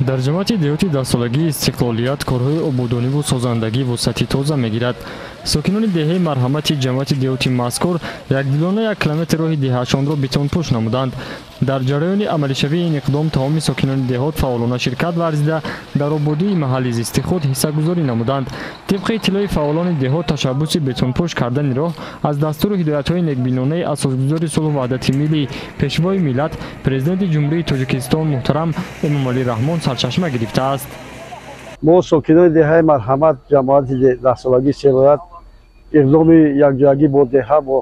дар ҷамоати деҳоти даҳсолагии истиқлолият корҳои ободониву созандагӣ вусъати тоза мегирад. сокинони деҳаи марҳамати ҷамоати деҳоти мазкур якдилона 1 километр роҳи деҳаашонро бетонпӯш намуданд. дар ҷараёни амалишавии ин иқдом тамоми сокинони деҳот фаъолона ширкат варзида дар ободии маҳалли зисти худ ҳиссагузорӣ намуданд. тибқи иттилои фаъолони деҳот ташаббуси бетонпӯш кардани роҳ аз дастуру ҳидоятҳои некбинонаи асосгузори сулҳу ваҳдати миллӣ пешвои миллат президенти ҷумҳурии Тоҷикистон муҳтарам Эмомалӣ Раҳмон сарчашма гирифтааст. мо сокинони деҳаи марҳамат ҷамоати даҳсолагии селоят иқдоми якҷоягӣ бо деҳа бо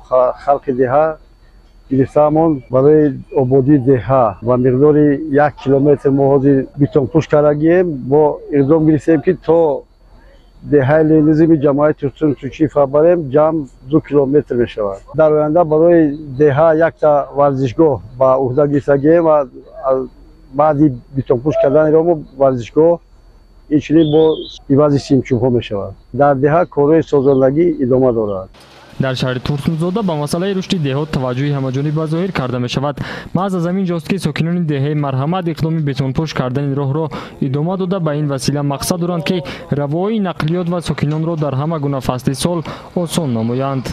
халқи деҳа гирифтаамон барои ободии деҳа ва миқдори 1 километр мо ҳозир бетонпӯш кардагием. бо иқдом гирифтем ки то деҳаи ленизми ҷамоати турчӣ фабарем ҷамъ 2 километр мешавад. дар оянда барои деҳа якта варзишгоҳ ба уҳда гирифтагием ва баъди бетонпӯш кардани роҳ мо варзишгоҳ инчунин бо ивази симчӯбҳо мешавад. дар деҳа корҳои созандагӣ идома дорад. дар шаҳри Турсунзода ба масъалаи рушди деҳот таваҷҷӯҳи ҳамаҷониб ба зоҳир карда мешавад. маҳз аз ҳамин ҷост ки сокинони деҳаи марҳамат иқдоми бетонпӯш кардани роҳро идома дода ба ин васила мақсад доранд ки равоии нақлиёт ва сокинонро дар ҳама гуна фасли сол осон намоянд.